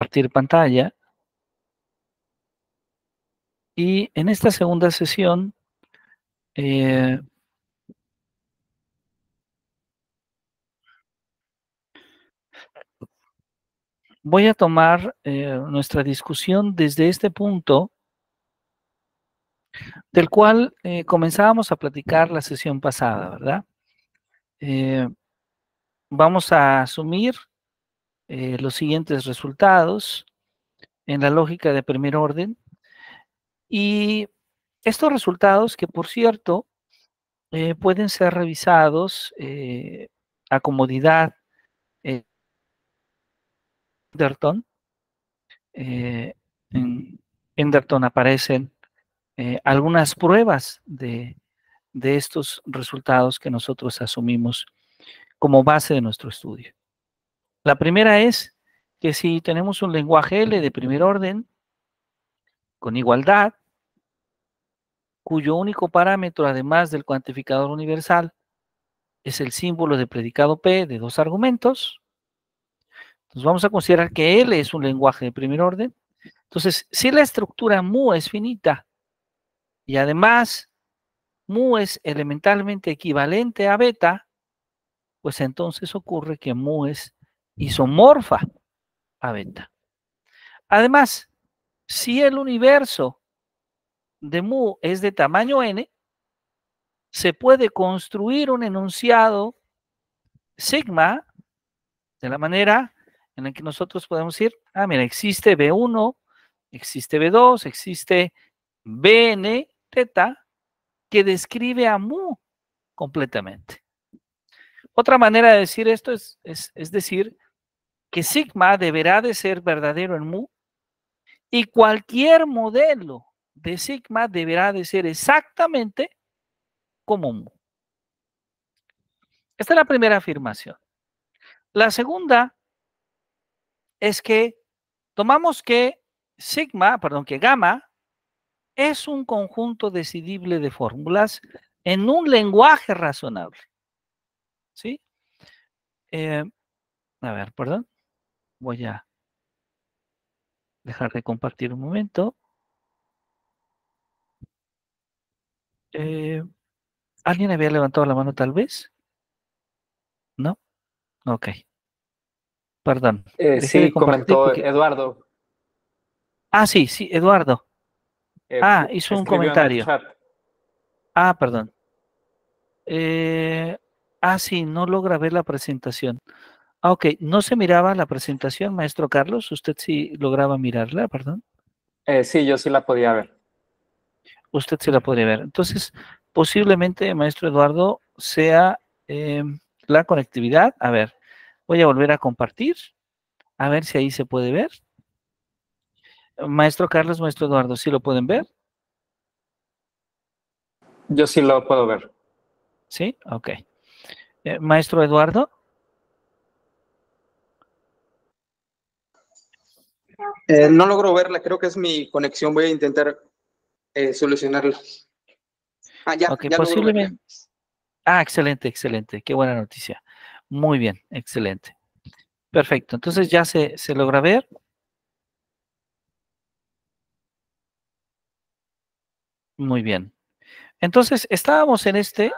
compartir pantalla. Y en esta segunda sesión voy a tomar nuestra discusión desde este punto del cual comenzábamos a platicar la sesión pasada, ¿verdad? Vamos a asumir los siguientes resultados en la lógica de primer orden. Y estos resultados, que por cierto, pueden ser revisados a comodidad en Enderton. En Enderton aparecen algunas pruebas de estos resultados que nosotros asumimos como base de nuestro estudio. La primera es que si tenemos un lenguaje L de primer orden con igualdad, cuyo único parámetro, además del cuantificador universal, es el símbolo de predicado P de dos argumentos, entonces vamos a considerar que L es un lenguaje de primer orden. Entonces, si la estructura mu es finita y además mu es elementalmente equivalente a beta, pues entonces ocurre que mu es isomorfa a beta. Además, si el universo de mu es de tamaño n, se puede construir un enunciado sigma de la manera en la que nosotros podemos decir, mira, existe B1, existe B2, existe Bn teta, que describe a mu completamente. Otra manera de decir esto es decir que sigma deberá de ser verdadero en mu y cualquier modelo de sigma deberá de ser exactamente como mu. Esta es la primera afirmación. La segunda es que tomamos que gamma es un conjunto decidible de fórmulas en un lenguaje razonable. ¿Sí? A ver, perdón. Voy a dejar de compartir un momento. ¿Alguien había levantado la mano tal vez? ¿No? Ok. Perdón. Dejé de Sí, compartir comentó porque... Eduardo. Sí, Eduardo. Hizo un Escribió en el comentario. chat. Perdón. Sí, no logra ver la presentación. Ok, ¿no se miraba la presentación, maestro Carlos? ¿Usted sí lograba mirarla, perdón? Sí, yo sí la podía ver. Usted sí la podría ver. Entonces, posiblemente, maestro Eduardo, sea la conectividad. A ver, voy a volver a compartir. A ver si ahí se puede ver. Maestro Carlos, maestro Eduardo, ¿sí lo pueden ver? Yo sí lo puedo ver. Sí, ok. Maestro Eduardo. No logro verla, creo que es mi conexión. Voy a intentar solucionarla. Ya logro verla. Excelente, excelente. Qué buena noticia. Muy bien, excelente. Perfecto. Entonces ya se logra ver. Muy bien. Entonces, estábamos en este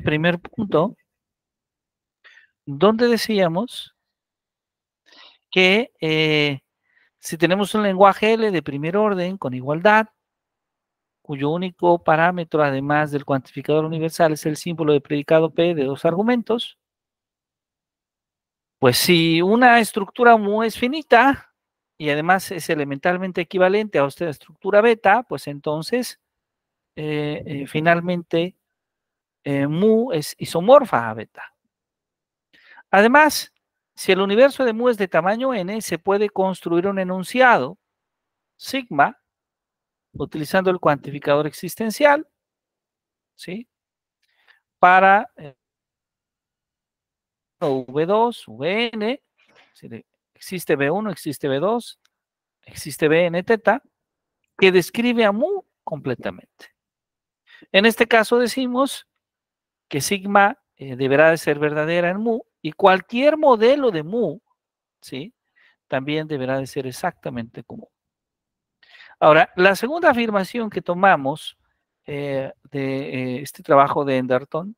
primer punto, donde decíamos que si tenemos un lenguaje L de primer orden con igualdad, cuyo único parámetro, además del cuantificador universal, es el símbolo de predicado P de dos argumentos, pues si una estructura mu es finita y además es elementalmente equivalente a esta estructura beta, pues entonces finalmente mu es isomorfa a beta. Además, si el universo de mu es de tamaño n, se puede construir un enunciado sigma utilizando el cuantificador existencial, ¿sí? Para V2, Vn, existe B1, existe B2, existe Bn teta, que describe a mu completamente. En este caso decimos que sigma deberá de ser verdadera en mu, y cualquier modelo de mu, ¿sí?, también deberá de ser exactamente común. Ahora, la segunda afirmación que tomamos de este trabajo de Enderton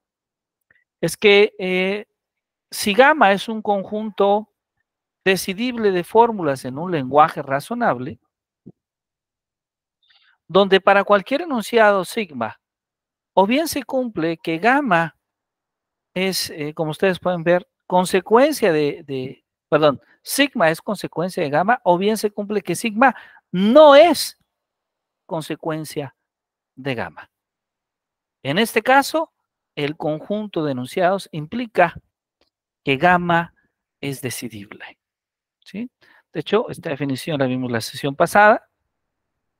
es que si gamma es un conjunto decidible de fórmulas en un lenguaje razonable, donde para cualquier enunciado sigma, o bien se cumple que gamma es, como ustedes pueden ver, consecuencia perdón, sigma es consecuencia de gamma, o bien se cumple que sigma no es consecuencia de gamma. En este caso, el conjunto de enunciados implica que gamma es decidible, ¿sí? De hecho, esta definición la vimos la sesión pasada,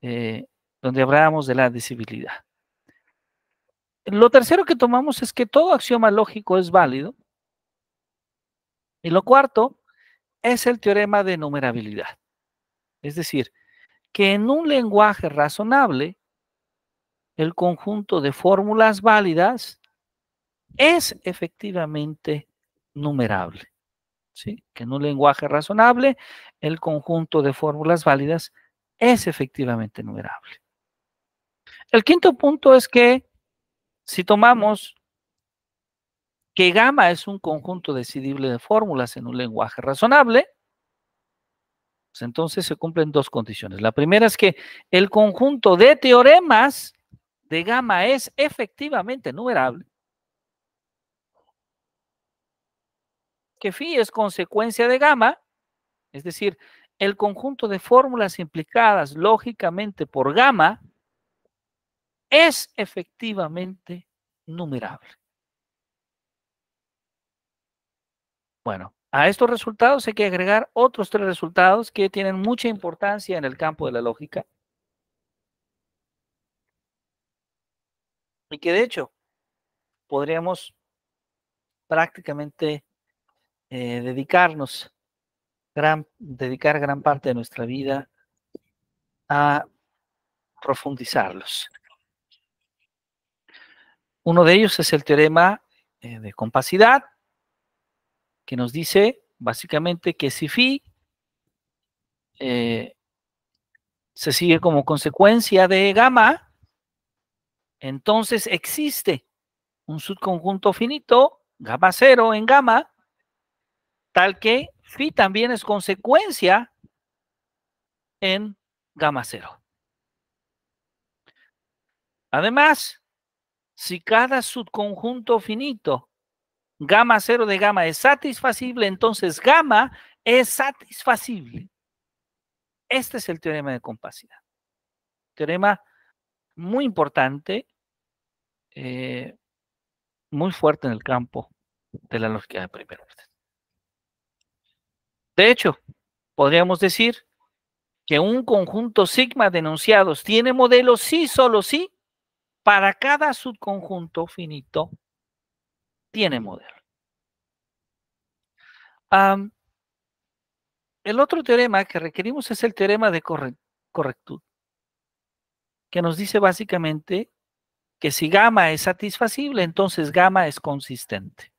donde hablábamos de la decibilidad. Lo tercero que tomamos es que todo axioma lógico es válido. Y lo cuarto es el teorema de numerabilidad. Es decir, que en un lenguaje razonable, el conjunto de fórmulas válidas es efectivamente numerable, ¿sí? Que en un lenguaje razonable, el conjunto de fórmulas válidas es efectivamente numerable. El quinto punto es que si tomamos que gamma es un conjunto decidible de fórmulas en un lenguaje razonable, pues entonces se cumplen dos condiciones. La primera es que el conjunto de teoremas de gamma es efectivamente numerable, que phi es consecuencia de gamma, es decir, el conjunto de fórmulas implicadas lógicamente por gamma es efectivamente numerable. Bueno, a estos resultados hay que agregar otros tres resultados que tienen mucha importancia en el campo de la lógica y que de hecho podríamos prácticamente dedicar gran parte de nuestra vida a profundizarlos. Uno de ellos es el teorema de compacidad, que nos dice básicamente que si phi se sigue como consecuencia de gamma, entonces existe un subconjunto finito, gamma 0 en gamma, tal que phi también es consecuencia en gamma 0. Además, si cada subconjunto finito gamma 0 de gamma es satisfacible, entonces gamma es satisfacible. Este es el teorema de compacidad. Teorema muy importante, muy fuerte en el campo de la lógica de primer orden. De hecho, podríamos decir que un conjunto sigma de enunciados tiene modelo sí, solo sí, para cada subconjunto finito tiene modelo. El otro teorema que requerimos es el teorema de correctud, que nos dice básicamente que si gamma es satisfacible, entonces gamma es consistente.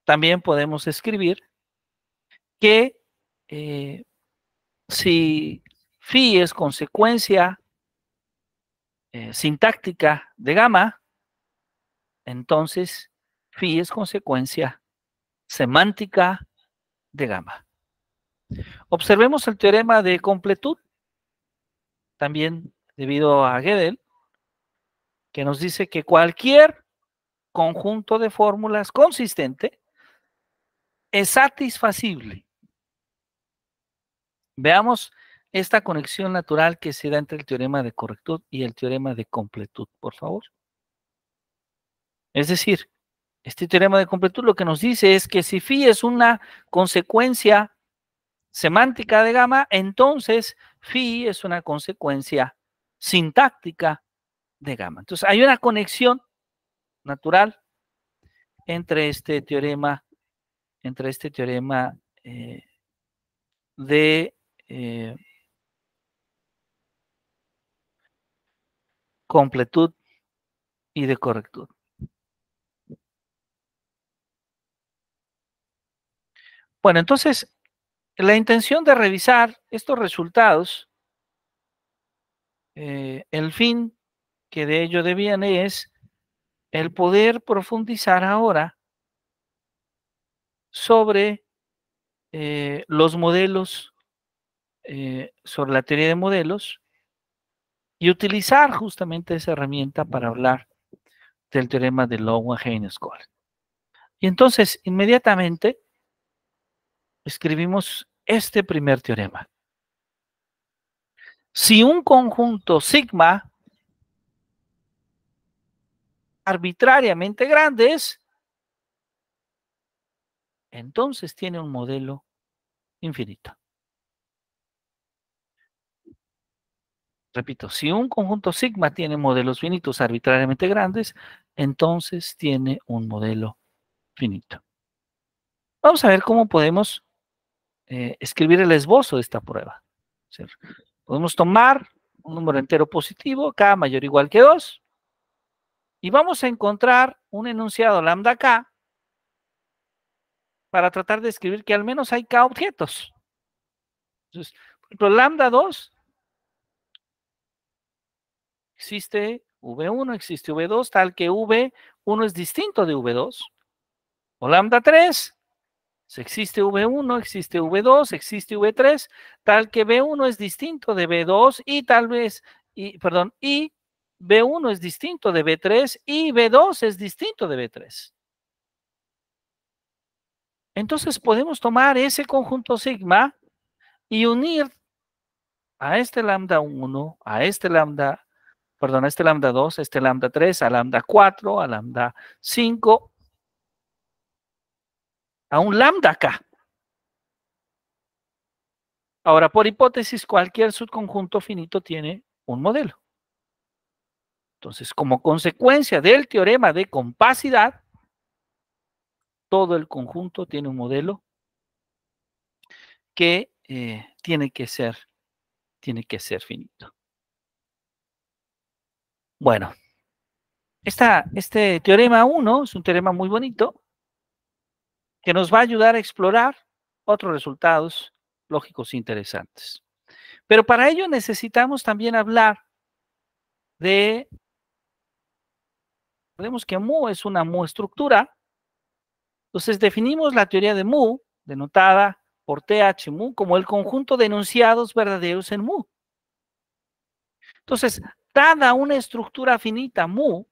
También podemos escribir que si phi es consecuencia sintáctica de gamma, entonces phi es consecuencia semántica de gamma. Observemos el teorema de completud, también debido a Gödel, que nos dice que cualquier conjunto de fórmulas consistente es satisfacible. Veamos esta conexión natural que se da entre el teorema de correctud y el teorema de completud, por favor. Es decir, este teorema de completud lo que nos dice es que si phi es una consecuencia semántica de gamma, entonces phi es una consecuencia sintáctica de gamma. Entonces hay una conexión natural entre este teorema de completud y de correctud. Bueno, entonces, la intención de revisar estos resultados, el fin que de ello deviene es el poder profundizar ahora sobre los modelos, sobre la teoría de modelos, y utilizar justamente esa herramienta para hablar del teorema de Lowen-Heinescoll. Y entonces, inmediatamente, escribimos este primer teorema. Si un conjunto sigma arbitrariamente grande es, entonces tiene un modelo infinito. Repito, si un conjunto sigma tiene modelos finitos arbitrariamente grandes, entonces tiene un modelo finito. Vamos a ver cómo podemos escribir el esbozo de esta prueba. Podemos tomar un número entero positivo, k mayor o igual que 2, y vamos a encontrar un enunciado lambda k para tratar de escribir que al menos hay k objetos. Entonces, por ejemplo, lambda 2, existe V1, existe V2, tal que V1 es distinto de V2. O lambda 3, si existe V1, existe V2, existe V3, tal que V1 es distinto de V2 y tal vez, y V1 es distinto de V3 y V2 es distinto de V3. Entonces podemos tomar ese conjunto sigma y unir a este lambda 1, a este lambda 2, a este lambda 3, a lambda 4, a lambda 5, a un lambda k. Ahora, por hipótesis, cualquier subconjunto finito tiene un modelo. Entonces, como consecuencia del teorema de compacidad, todo el conjunto tiene un modelo que tiene que ser finito. Bueno, este teorema 1 es un teorema muy bonito que nos va a ayudar a explorar otros resultados lógicos interesantes. Pero para ello necesitamos también hablar de, sabemos que mu es una mu estructura, entonces definimos la teoría de mu, denotada por TH mu, como el conjunto de enunciados verdaderos en mu. Entonces, dada una estructura finita mu,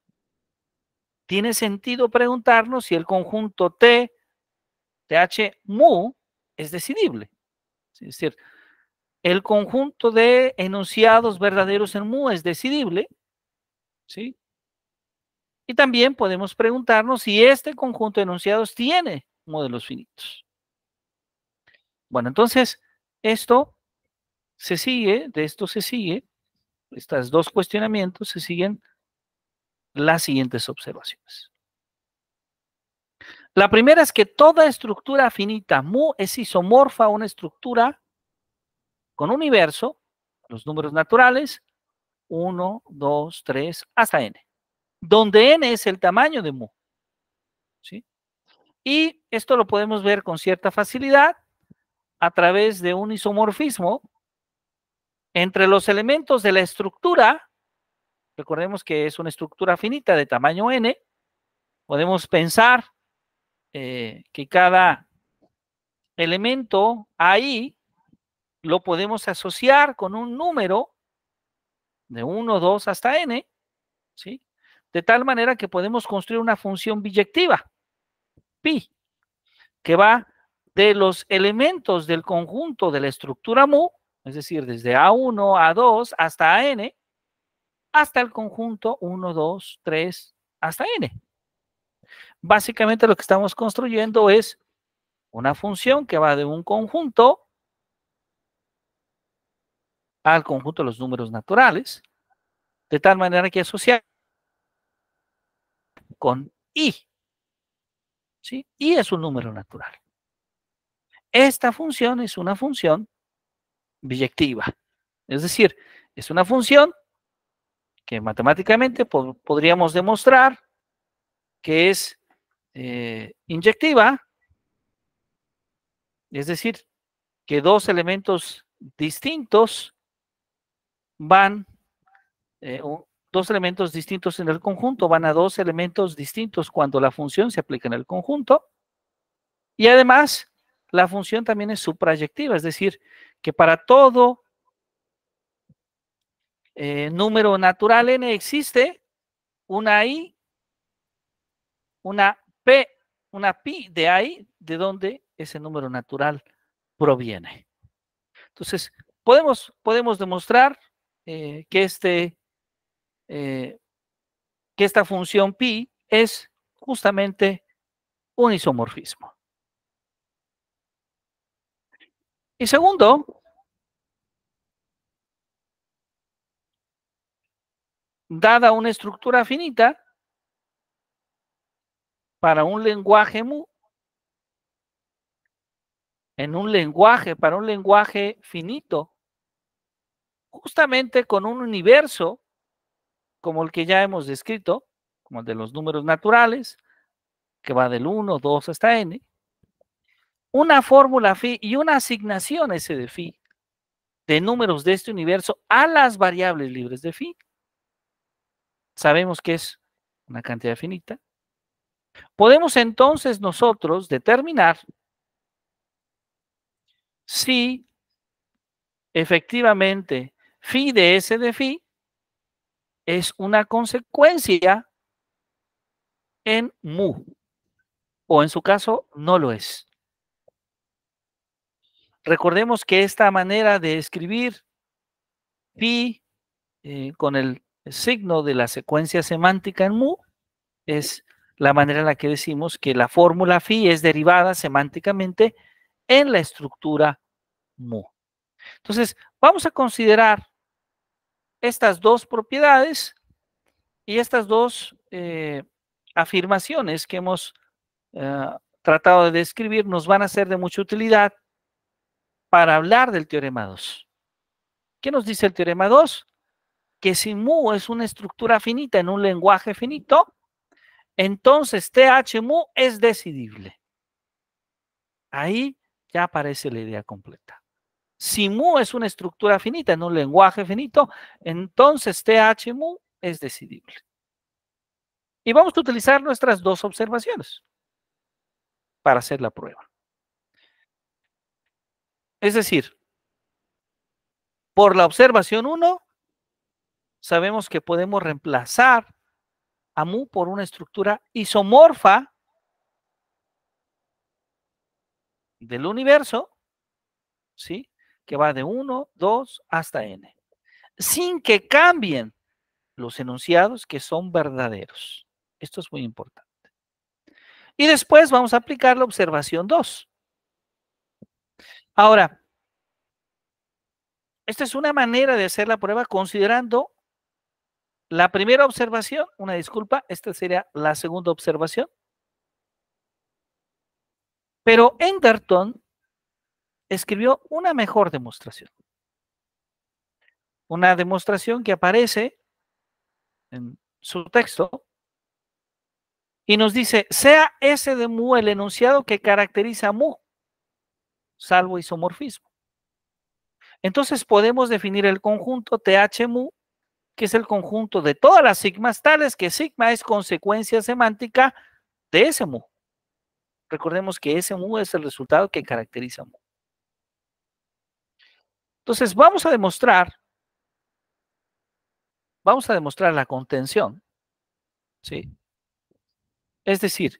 tiene sentido preguntarnos si el conjunto TH mu es decidible. Es decir, el conjunto de enunciados verdaderos en mu es decidible, ¿sí? Y también podemos preguntarnos si este conjunto de enunciados tiene modelos finitos. Bueno, entonces, de esto se sigue, estos dos cuestionamientos se siguen las siguientes observaciones. La primera es que toda estructura finita mu es isomorfa a una estructura con universo, los números naturales, 1, 2, 3, hasta n, donde n es el tamaño de mu. ¿Sí? Y esto lo podemos ver con cierta facilidad a través de un isomorfismo entre los elementos de la estructura. Recordemos que es una estructura finita de tamaño n. Podemos pensar que cada elemento ahí lo podemos asociar con un número de 1, 2 hasta n, ¿sí? De tal manera que podemos construir una función biyectiva, pi, que va de los elementos del conjunto de la estructura mu, es decir, desde A1, A2 hasta n, hasta el conjunto 1, 2, 3, hasta n. Básicamente lo que estamos construyendo es una función que va de un conjunto al conjunto de los números naturales, de tal manera que asociar con i, ¿sí? I es un número natural. Esta función es una función biyectiva, es decir, es una función que matemáticamente podríamos demostrar que es inyectiva, es decir, que dos elementos distintos van, dos elementos distintos en el conjunto van a dos elementos distintos cuando la función se aplica en el conjunto. Y además, la función también es suprayectiva, es decir, que para todo número natural n existe una i, una p, una pi de ahí, de donde ese número natural proviene. Entonces, podemos demostrar que esta función pi es justamente un isomorfismo. Y segundo, dada una estructura finita para un lenguaje mu, para un lenguaje finito, justamente con un universo como el que ya hemos descrito, como el de los números naturales, que va del 1, 2 hasta n, una fórmula phi y una asignación S de phi de números de este universo a las variables libres de phi, sabemos que es una cantidad finita. Podemos entonces nosotros determinar si efectivamente phi de S de phi es una consecuencia en mu, o en su caso no lo es. Recordemos que esta manera de escribir phi con el signo de la secuencia semántica en mu es la manera en la que decimos que la fórmula phi es derivada semánticamente en la estructura mu. Entonces, vamos a considerar estas dos propiedades y estas dos afirmaciones que hemos tratado de describir nos van a ser de mucha utilidad para hablar del teorema 2. ¿Qué nos dice el teorema 2? Que si mu es una estructura finita en un lenguaje finito, entonces TH mu es decidible. Ahí ya aparece la idea completa. Si mu es una estructura finita en un lenguaje finito, entonces TH mu es decidible. Y vamos a utilizar nuestras dos observaciones para hacer la prueba. Es decir, por la observación 1, sabemos que podemos reemplazar a mu por una estructura isomorfa del universo, ¿sí? Que va de 1, 2 hasta n, sin que cambien los enunciados que son verdaderos. Esto es muy importante. Y después vamos a aplicar la observación 2. Ahora, esta es una manera de hacer la prueba considerando la primera observación, una disculpa, esta sería la segunda observación. Pero Enderton escribió una mejor demostración. Una demostración que aparece en su texto y nos dice, sea S de mu el enunciado que caracteriza a mu, salvo isomorfismo. Entonces podemos definir el conjunto TH mu, que es el conjunto de todas las sigmas tales que sigma es consecuencia semántica de ese mu. Recordemos que ese mu es el resultado que caracteriza a mu. Entonces vamos a demostrar la contención, ¿sí? Es decir,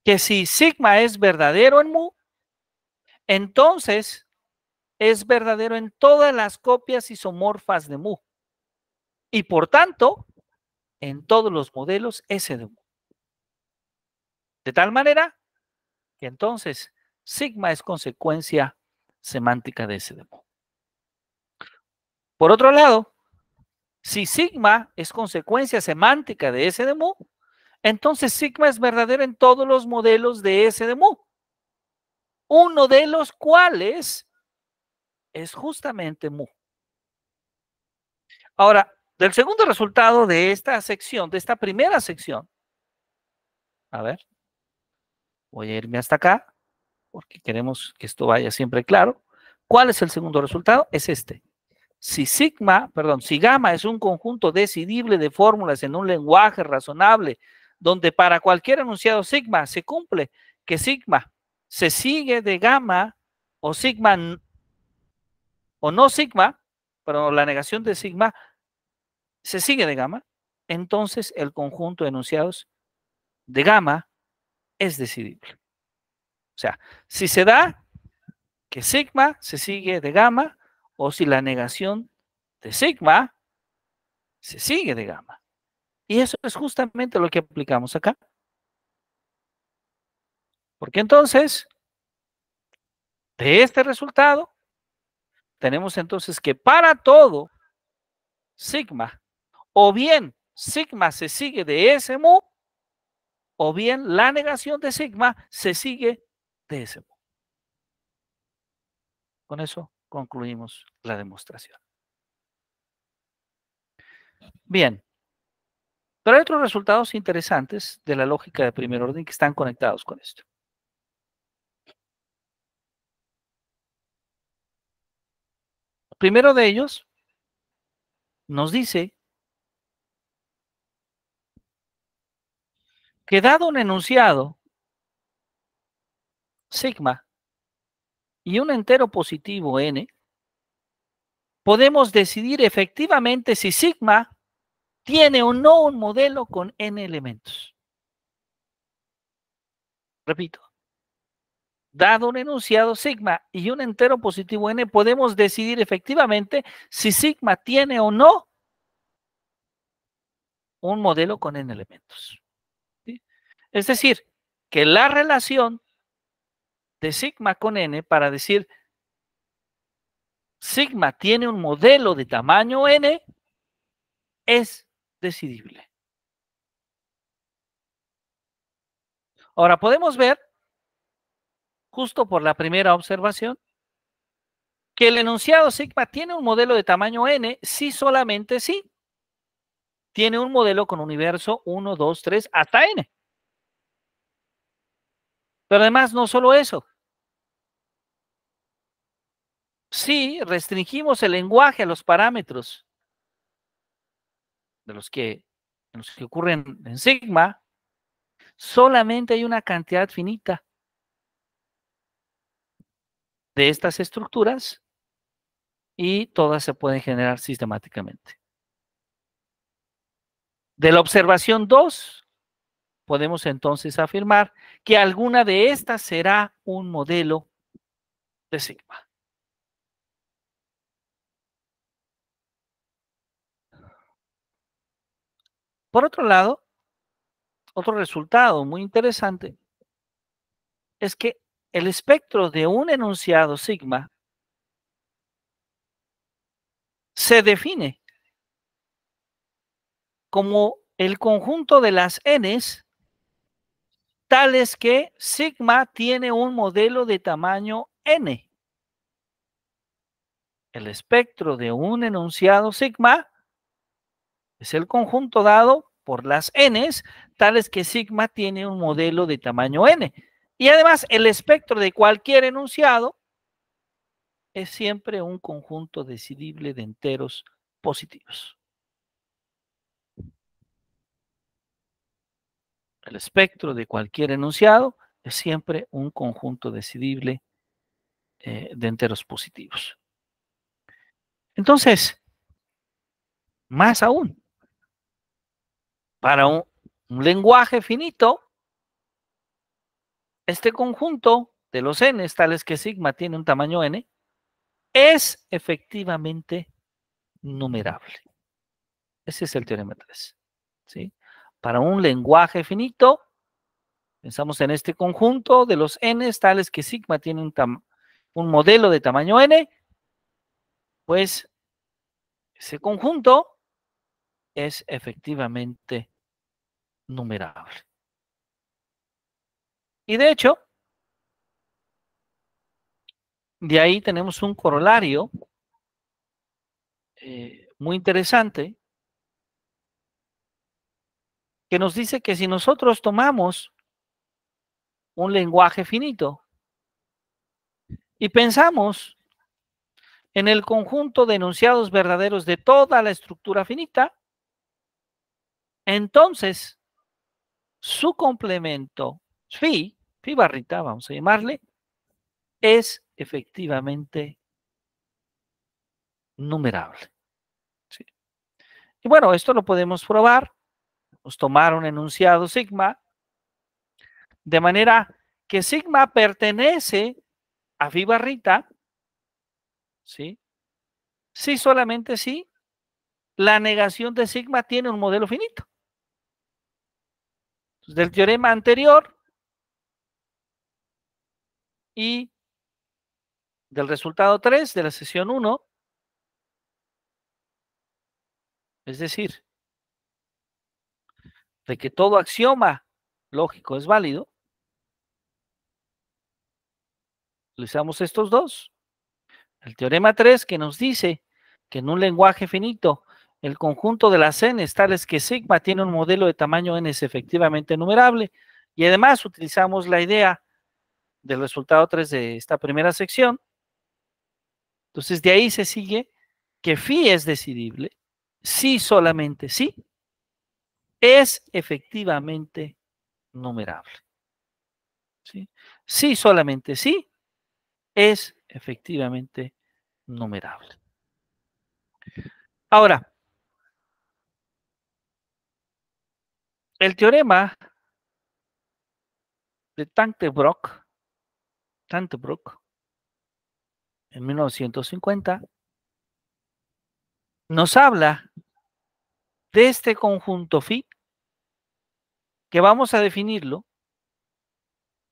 que si sigma es verdadero en mu, entonces es verdadero en todas las copias isomorfas de mu. Y por tanto, en todos los modelos S de mu. De tal manera que entonces sigma es consecuencia semántica de S de mu. Por otro lado, si sigma es consecuencia semántica de S de mu, entonces sigma es verdadero en todos los modelos de S de mu. Uno de los cuales es justamente mu. Ahora, Del segundo resultado de esta sección, de esta primera sección, a ver, voy a irme hasta acá, porque queremos que esto vaya siempre claro. ¿Cuál es el segundo resultado? Es este. Si gamma es un conjunto decidible de fórmulas en un lenguaje razonable, donde para cualquier enunciado sigma se cumple que sigma se sigue de gamma o sigma o no sigma, pero la negación de sigma se sigue de gamma, entonces el conjunto de enunciados de gamma es decidible. O sea, si se da que sigma se sigue de gamma o si la negación de sigma se sigue de gamma. Y eso es justamente lo que aplicamos acá. Porque entonces, de este resultado, tenemos entonces que para todo sigma, o bien sigma se sigue de ese mu, o bien la negación de sigma se sigue de ese mu. Con eso concluimos la demostración. Bien, pero hay otros resultados interesantes de la lógica de primer orden que están conectados con esto. El primero de ellos nos dice que dado un enunciado sigma y un entero positivo n, podemos decidir efectivamente si sigma tiene o no un modelo con n elementos. Repito, dado un enunciado sigma y un entero positivo n, podemos decidir efectivamente si sigma tiene o no un modelo con n elementos. ¿Sí? Es decir, que la relación de sigma con n para decir sigma tiene un modelo de tamaño n es decidible. Ahora podemos ver, justo por la primera observación, que el enunciado sigma tiene un modelo de tamaño n si solamente si tiene un modelo con universo 1, 2, 3 hasta n. Pero además no solo eso. Si restringimos el lenguaje a los parámetros en los que ocurren en sigma, solamente hay una cantidad finita de estas estructuras y todas se pueden generar sistemáticamente. De la observación 2, podemos entonces afirmar que alguna de estas será un modelo de sigma. Por otro lado, otro resultado muy interesante es que el espectro de un enunciado sigma se define como el conjunto de las n's tales que sigma tiene un modelo de tamaño n. El espectro de un enunciado sigma es el conjunto dado por las n's tales que sigma tiene un modelo de tamaño n. Y además el espectro de cualquier enunciado es siempre un conjunto decidible de enteros positivos. El espectro de cualquier enunciado es siempre un conjunto decidible de enteros positivos. Entonces, más aún, para un lenguaje finito, este conjunto de los n, tales que sigma tiene un tamaño n, es efectivamente numerable. Ese es el teorema 3. ¿Sí? Para un lenguaje finito, pensamos en este conjunto de los n, tales que sigma tiene un modelo de tamaño n, pues ese conjunto es efectivamente numerable. Y de hecho, de ahí tenemos un corolario muy interesante que nos dice que si nosotros tomamos un lenguaje finito y pensamos en el conjunto de enunciados verdaderos de toda la estructura finita, entonces su complemento phi barrita, vamos a llamarle, es efectivamente numerable. ¿Sí? Y bueno, esto lo podemos probar. Pues tomar un enunciado sigma, de manera que sigma pertenece a phi barrita, ¿sí? Sí, solamente sí, la negación de sigma tiene un modelo finito. Entonces, del teorema anterior y del resultado 3 de la sesión 1, es decir, de que todo axioma lógico es válido, utilizamos estos dos. El teorema 3 que nos dice que en un lenguaje finito el conjunto de las n tales que sigma tiene un modelo de tamaño n es efectivamente numerable, y además utilizamos la idea del resultado 3 de esta primera sección. Entonces de ahí se sigue que phi es decidible si solamente sí es efectivamente numerable. ¿Sí? Si solamente sí es efectivamente numerable. Ahora, el teorema de Tante-Brock en 1950 nos habla de este conjunto phi que vamos a definirlo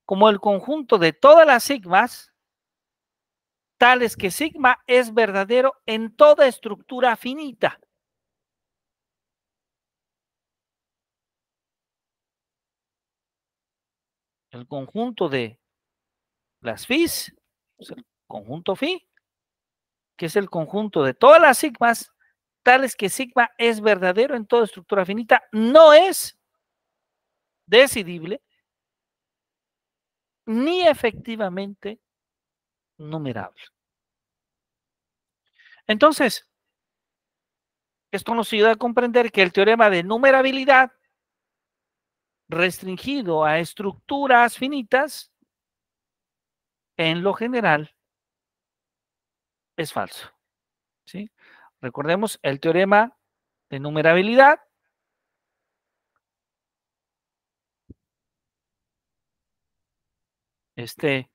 como el conjunto de todas las sigmas tales que sigma es verdadero en toda estructura finita. El conjunto de las phis, pues el conjunto phi, que es el conjunto de todas las sigmas tales que sigma es verdadero en toda estructura finita, no es decidible ni efectivamente numerable. Entonces, esto nos ayuda a comprender que el teorema de numerabilidad restringido a estructuras finitas, en lo general, es falso. ¿Sí? Recordemos el teorema de numerabilidad. Este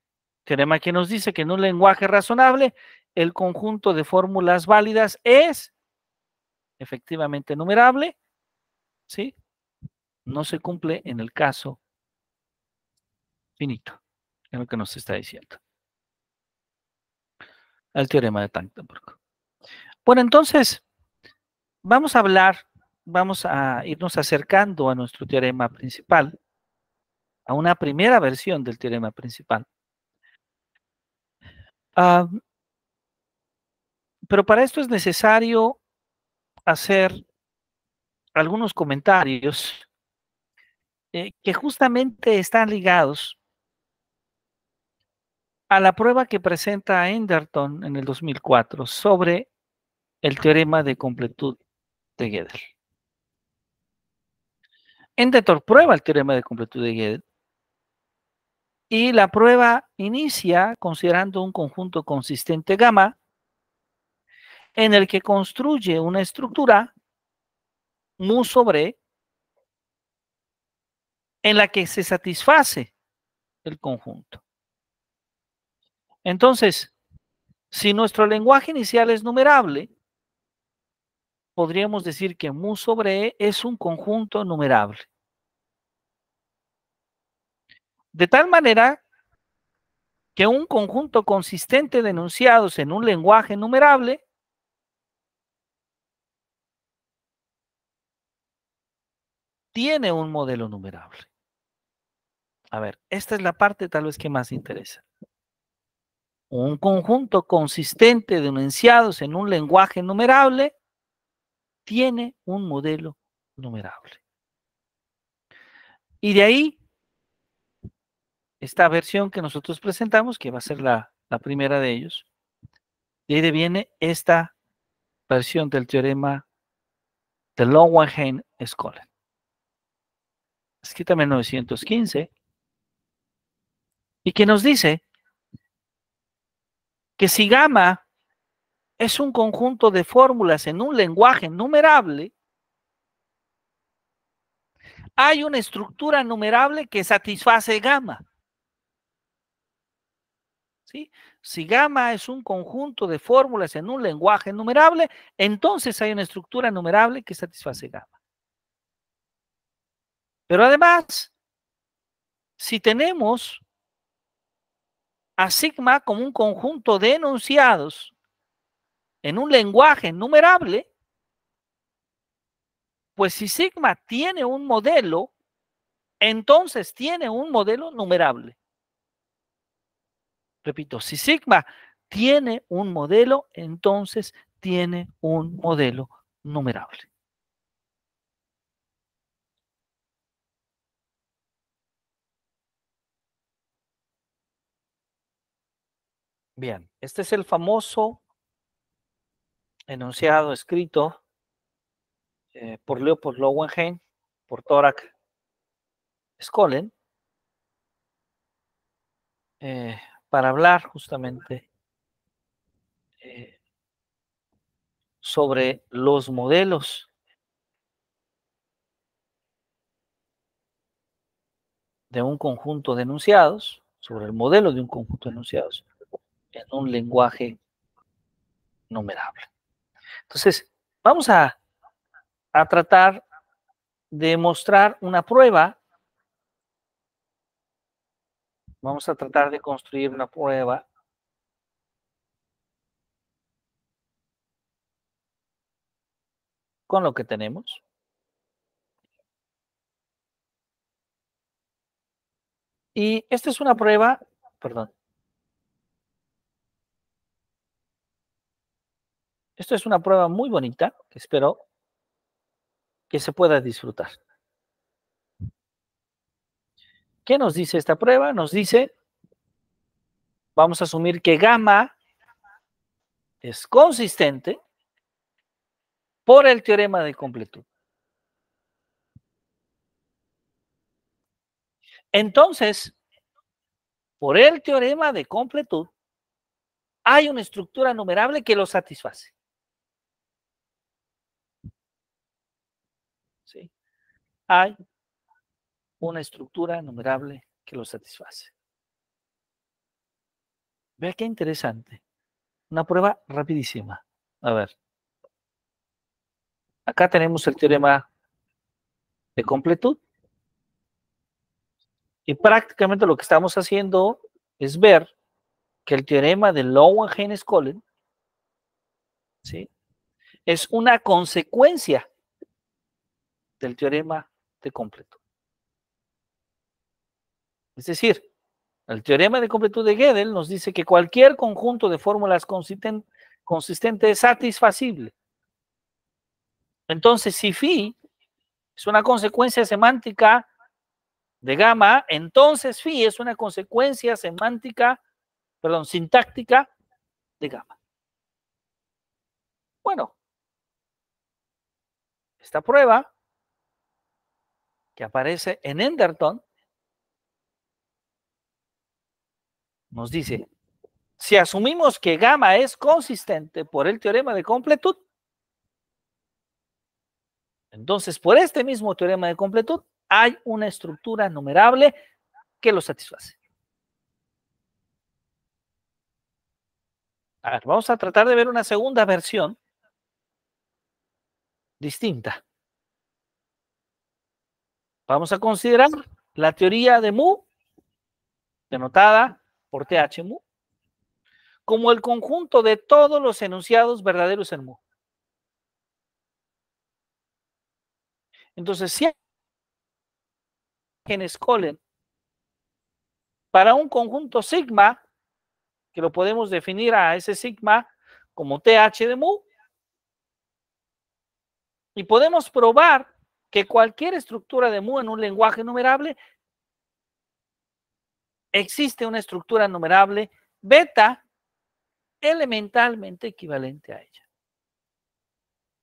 teorema que nos dice que en un lenguaje razonable, el conjunto de fórmulas válidas es efectivamente numerable, ¿sí? No se cumple en el caso finito, es lo que nos está diciendo el teorema de Teutoburg. Bueno, entonces, vamos a irnos acercando a nuestro teorema principal, a una primera versión del teorema principal. Pero para esto es necesario hacer algunos comentarios que justamente están ligados a la prueba que presenta Enderton en el 2004 sobre el teorema de completud de Gödel. Enderton prueba el teorema de completud de Gödel y la prueba inicia considerando un conjunto consistente gamma en el que construye una estructura mu sobre E en la que se satisface el conjunto. Entonces, si nuestro lenguaje inicial es numerable, podríamos decir que mu sobre E es un conjunto numerable. De tal manera que un conjunto consistente de enunciados en un lenguaje numerable tiene un modelo numerable. A ver, esta es la parte tal vez que más interesa. Un conjunto consistente de enunciados en un lenguaje numerable tiene un modelo numerable. Y de ahí, esta versión que nosotros presentamos, que va a ser la primera de ellos, de ahí viene esta versión del teorema de Lowenheim-Skolem, escrita en 1915, y que nos dice que si gamma es un conjunto de fórmulas en un lenguaje numerable, hay una estructura numerable que satisface gamma. ¿Sí? Si gamma es un conjunto de fórmulas en un lenguaje numerable, entonces hay una estructura numerable que satisface gamma. Pero además, si tenemos a sigma como un conjunto de enunciados en un lenguaje numerable, pues si sigma tiene un modelo, entonces tiene un modelo numerable. Repito, si sigma tiene un modelo, entonces tiene un modelo numerable. Bien, este es el famoso enunciado escrito por Leopold Lowenheim, por Torak Skolem, para hablar justamente sobre los modelos de un conjunto de enunciados, sobre el modelo de un conjunto de enunciados en un lenguaje numerable. Entonces, vamos a tratar de mostrar una prueba. Vamos a tratar de construir una prueba con lo que tenemos. Y esta es una prueba, perdón. Esto es una prueba muy bonita que espero que se pueda disfrutar. ¿Qué nos dice esta prueba? Nos dice, vamos a asumir que gamma es consistente por el teorema de completud. Entonces, por el teorema de completud, hay una estructura numerable que lo satisface. ¿Sí? Hay una estructura numerable que lo satisface. Vea qué interesante. Una prueba rapidísima. A ver. Acá tenemos el teorema de completud. Y prácticamente lo que estamos haciendo es ver que el teorema de Lowenheim-Skolem, ¿sí?, es una consecuencia del teorema de completud. Es decir, el teorema de completud de Gödel nos dice que cualquier conjunto de fórmulas consistente es satisfacible. Entonces, si phi es una consecuencia semántica de gamma, entonces phi es una consecuencia sintáctica de gamma. Bueno, esta prueba que aparece en Enderton nos dice, si asumimos que gamma es consistente por el teorema de completud, entonces por este mismo teorema de completud hay una estructura numerable que lo satisface. A ver, vamos a tratar de ver una segunda versión distinta. Vamos a considerar la teoría de mu, denotada por TH mu, como el conjunto de todos los enunciados verdaderos en mu. Entonces, si hay en Skolem para un conjunto sigma, que lo podemos definir a ese sigma como TH de mu, y podemos probar que cualquier estructura de mu en un lenguaje numerable existe una estructura numerable beta elementalmente equivalente a ella.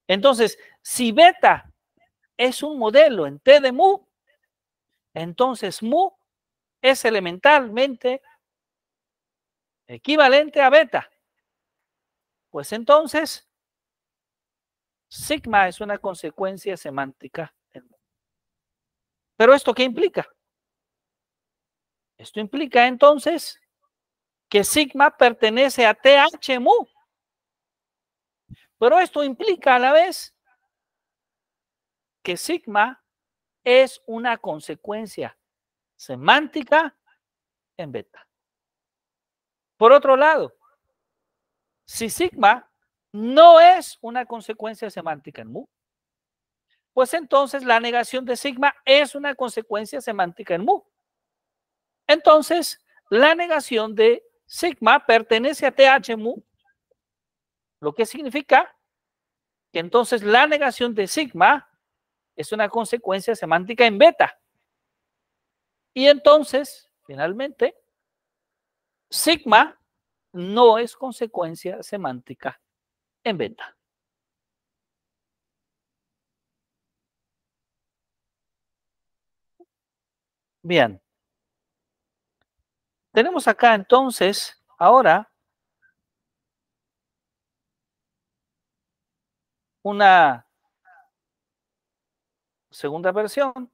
Entonces, si beta es un modelo en T de mu, entonces mu es elementalmente equivalente a beta. Pues entonces, sigma es una consecuencia semántica del mu. ¿Pero esto qué implica? Esto implica entonces que sigma pertenece a TH mu. Pero esto implica a la vez que sigma es una consecuencia semántica en beta. Por otro lado, si sigma no es una consecuencia semántica en mu, pues entonces la negación de sigma es una consecuencia semántica en mu. Entonces, la negación de sigma pertenece a TH mu, lo que significa que entonces la negación de sigma es una consecuencia semántica en beta. Y entonces, finalmente, sigma no es consecuencia semántica en beta. Bien. Tenemos acá entonces, ahora, una segunda versión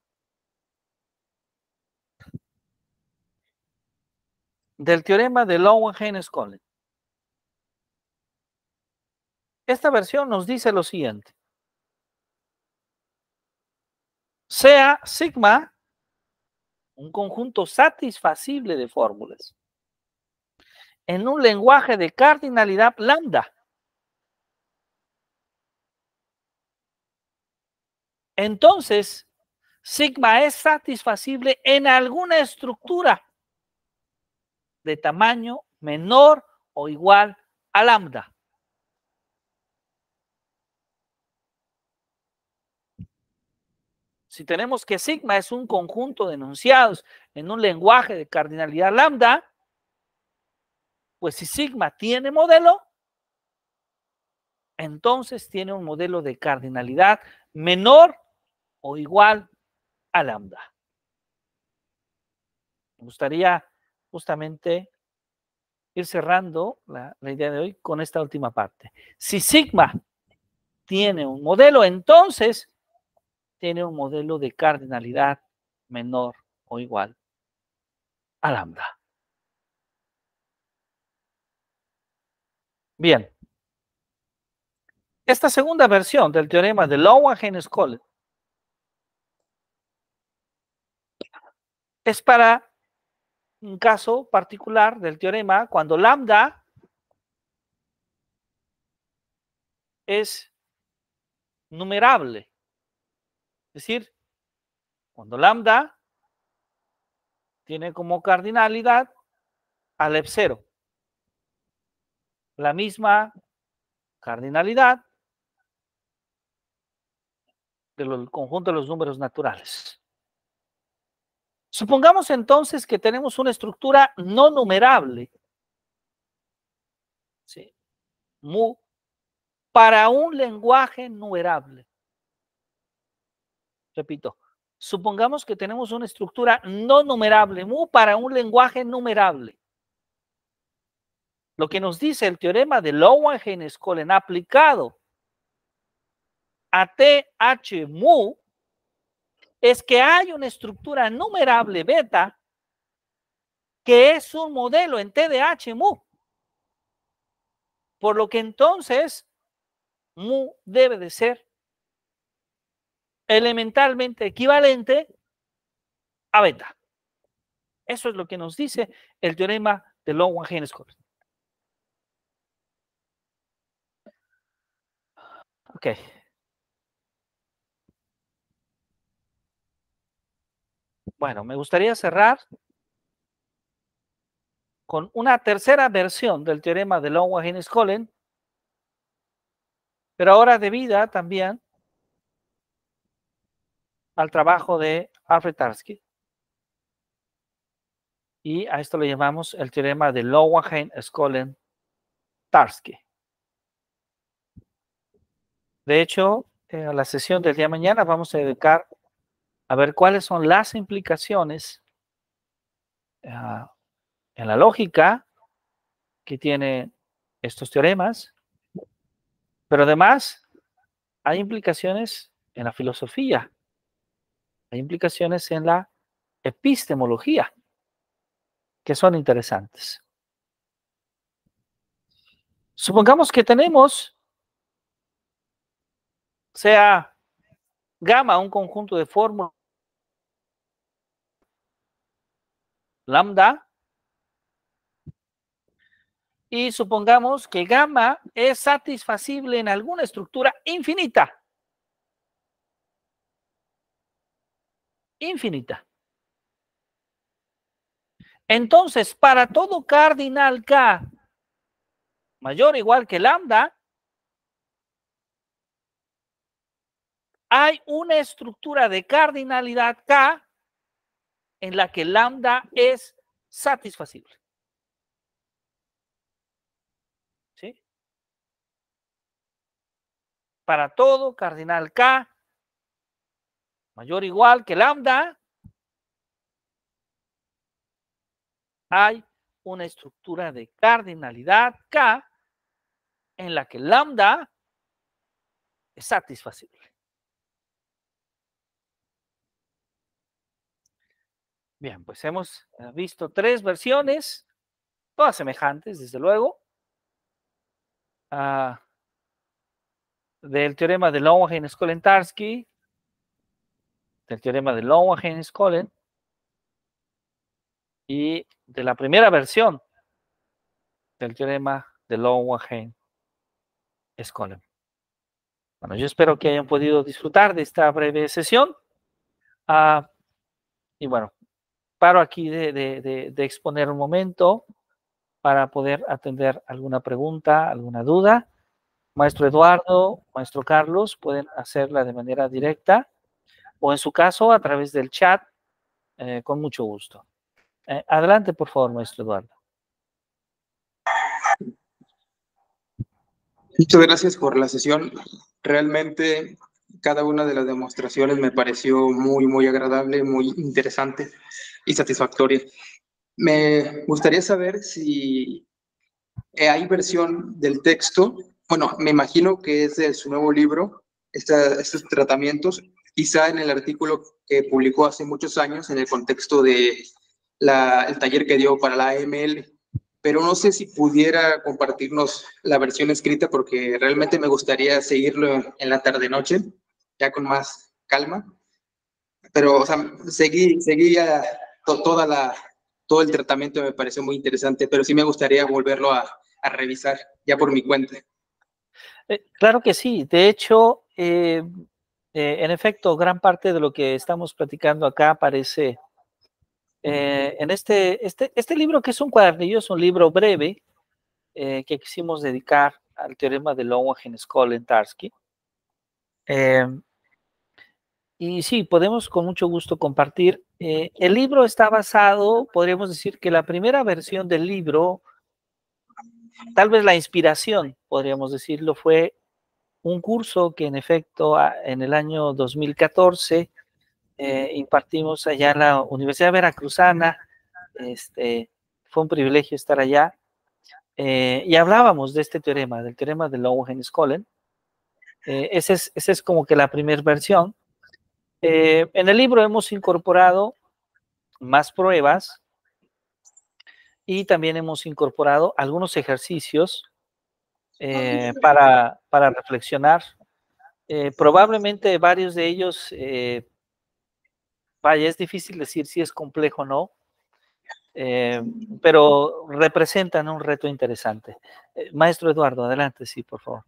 del teorema de Lowenheim-Skolem. Esta versión nos dice lo siguiente. Sea sigma un conjunto satisfacible de fórmulas en un lenguaje de cardinalidad lambda. Entonces, sigma es satisfacible en alguna estructura de tamaño menor o igual a lambda. Si tenemos que sigma es un conjunto de enunciados en un lenguaje de cardinalidad lambda, pues si sigma tiene modelo, entonces tiene un modelo de cardinalidad menor o igual a lambda. Me gustaría justamente ir cerrando la idea de hoy con esta última parte. Si sigma tiene un modelo, entonces tiene un modelo de cardinalidad menor o igual a lambda. Bien. Esta segunda versión del teorema de Lowenheim-Skolem es para un caso particular del teorema cuando lambda es numerable. Es decir, cuando lambda tiene como cardinalidad al epsilon, la misma cardinalidad del conjunto de los números naturales. Supongamos entonces que tenemos una estructura no numerable, ¿sí? Mu, para un lenguaje numerable. Repito, supongamos que tenemos una estructura no numerable, mu, para un lenguaje numerable. Lo que nos dice el teorema de Lowenheim-Skolem aplicado a TH mu es que hay una estructura numerable beta que es un modelo en TDH mu. Por lo que entonces mu debe de ser elementalmente equivalente a beta. Eso es lo que nos dice el teorema de Lowenheim-Skolem. Ok. Bueno, me gustaría cerrar con una tercera versión del teorema de Lowenheim-Skolem, pero ahora debida también al trabajo de Alfred Tarski. Y a esto le llamamos el teorema de Lowenheim-Skolem-Tarski. De hecho, a la sesión del día de mañana vamos a dedicar a ver cuáles son las implicaciones en la lógica que tienen estos teoremas, pero además hay implicaciones en la filosofía, hay implicaciones en la epistemología, que son interesantes. Supongamos que tenemos, sea gamma, un conjunto de fórmulas, lambda, y supongamos que gamma es satisfacible en alguna estructura infinita. Infinita. Entonces, para todo cardinal K mayor o igual que lambda, hay una estructura de cardinalidad K en la que lambda es satisfacible. ¿Sí? Para todo cardinal K mayor o igual que lambda, hay una estructura de cardinalidad K en la que lambda es satisfacible. Bien, pues hemos visto 3 versiones, todas semejantes, desde luego, del teorema de Lowenheim-Skolem-Tarski, del teorema de Lowenheim-Skolem y de la primera versión del teorema de Lowenheim-Skolem. Bueno, yo espero que hayan podido disfrutar de esta breve sesión. Y bueno, paro aquí de exponer un momento para poder atender alguna pregunta, alguna duda. Maestro Eduardo, maestro Carlos, pueden hacerla de manera directa o en su caso a través del chat, con mucho gusto. Adelante, por favor, maestro Eduardo. Muchas gracias por la sesión. Realmente cada una de las demostraciones me pareció muy agradable, muy interesante y satisfactoria. Me gustaría saber si hay versión del texto. Bueno, me imagino que es de su nuevo libro, estos tratamientos, quizá en el artículo que publicó hace muchos años en el contexto de el taller que dio para la AML, pero no sé si pudiera compartirnos la versión escrita porque realmente me gustaría seguirlo en la tarde-noche, ya con más calma. Pero, o sea, seguía todo el tratamiento, me pareció muy interesante, pero sí me gustaría volverlo a revisar ya por mi cuenta. Claro que sí. De hecho, en efecto, gran parte de lo que estamos platicando acá aparece en este libro, que es un cuadernillo, es un libro breve que quisimos dedicar al teorema de Lowenheim-Skolem-Tarski. Y sí, podemos con mucho gusto compartir. El libro está basado, podríamos decir que la primera versión del libro, tal vez la inspiración, podríamos decirlo, fue un curso que en efecto en el año 2014 impartimos allá en la Universidad Veracruzana. Fue un privilegio estar allá. Y hablábamos de este teorema, del teorema de Lowenheim-Skolem. Esa es como que la primera versión. En el libro hemos incorporado más pruebas y también hemos incorporado algunos ejercicios para reflexionar. Probablemente varios de ellos, vaya, es difícil decir si es complejo o no, pero representan un reto interesante. Maestro Eduardo, adelante, sí, por favor.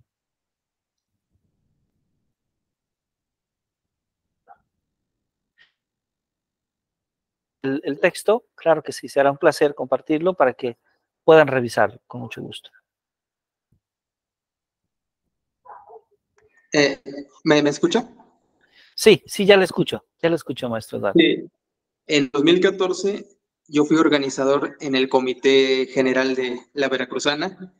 El texto, claro que sí, será un placer compartirlo para que puedan revisarlo con mucho gusto. ¿Me escucha? Sí, ya le escucho, maestro Eduardo. Sí. En 2014 yo fui organizador en el Comité General de la Veracruzana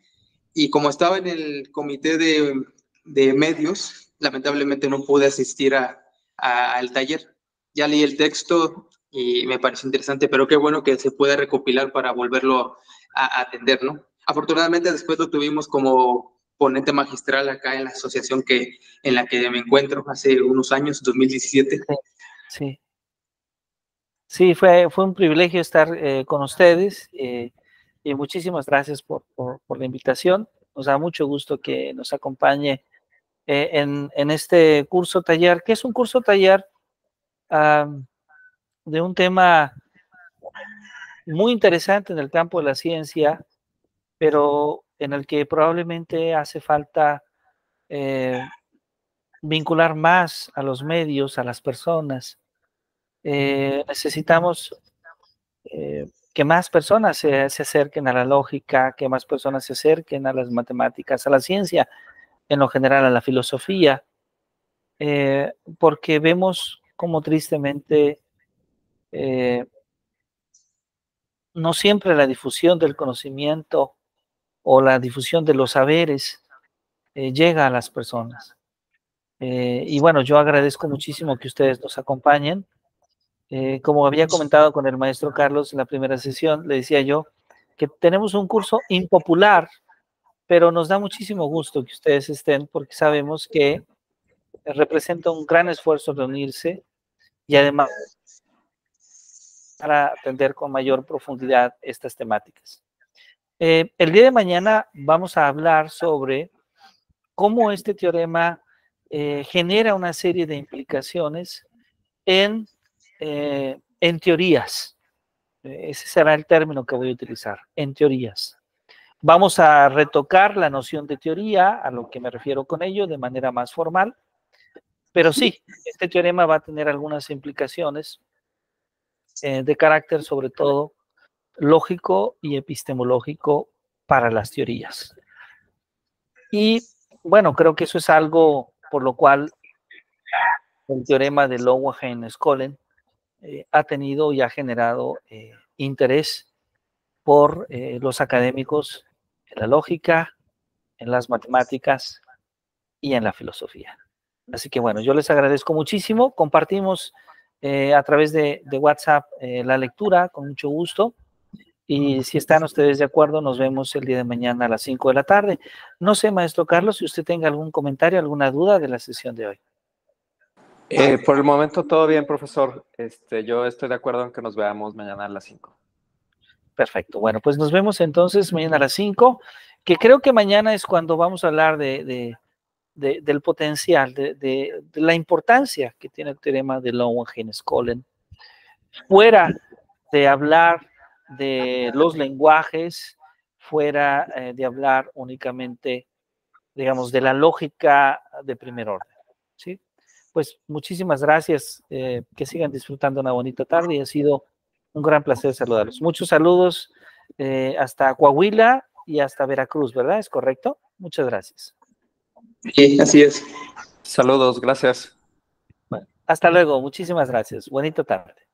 y como estaba en el comité de medios, lamentablemente no pude asistir al taller. Ya leí el texto y me pareció interesante, pero qué bueno que se pueda recopilar para volverlo a atender, ¿no? Afortunadamente después lo tuvimos como ponente magistral acá en la asociación en la que me encuentro hace unos años, 2017. Sí. Sí, fue un privilegio estar con ustedes y muchísimas gracias por la invitación. Nos da mucho gusto que nos acompañe en este curso taller, que es un curso taller de un tema muy interesante en el campo de la ciencia, pero en el que probablemente hace falta vincular más a los medios, a las personas. Necesitamos que más personas se acerquen a la lógica, que más personas se acerquen a las matemáticas, a la ciencia, en lo general a la filosofía, porque vemos como tristemente no siempre la difusión del conocimiento o la difusión de los saberes llega a las personas. Y bueno, yo agradezco muchísimo que ustedes nos acompañen. Como había comentado con el maestro Carlos en la primera sesión, le decía yo que tenemos un curso impopular, pero nos da muchísimo gusto que ustedes estén porque sabemos que representa un gran esfuerzo reunirse y además para atender con mayor profundidad estas temáticas. El día de mañana vamos a hablar sobre cómo este teorema genera una serie de implicaciones en teorías. Ese será el término que voy a utilizar, en teorías. Vamos a retocar la noción de teoría, a lo que me refiero con ello, de manera más formal, pero sí, este teorema va a tener algunas implicaciones de carácter sobre todo lógico y epistemológico para las teorías. Y bueno, creo que eso es algo por lo cual el teorema de Lowenheim-Skolem ha tenido y ha generado interés por los académicos en la lógica, en las matemáticas y en la filosofía. Así que bueno, yo les agradezco muchísimo. Compartimos a través de WhatsApp la lectura con mucho gusto. Y si están ustedes de acuerdo, nos vemos el día de mañana a las 5 de la tarde. No sé, maestro Carlos, si usted tenga algún comentario, alguna duda de la sesión de hoy. Por el momento todo bien, profesor. Yo estoy de acuerdo en que nos veamos mañana a las 5. Perfecto. Bueno, pues nos vemos entonces mañana a las 5, que creo que mañana es cuando vamos a hablar del potencial, de la importancia que tiene el teorema de Lowenheim-Skolem, fuera de hablar de los lenguajes, fuera de hablar únicamente, digamos, de la lógica de primer orden, ¿sí? Pues muchísimas gracias, que sigan disfrutando una bonita tarde y ha sido un gran placer saludarlos. Muchos saludos hasta Coahuila y hasta Veracruz, ¿verdad? ¿Es correcto? Muchas gracias. Sí, así es. Saludos, gracias. Bueno, hasta luego, muchísimas gracias. Bonita tarde.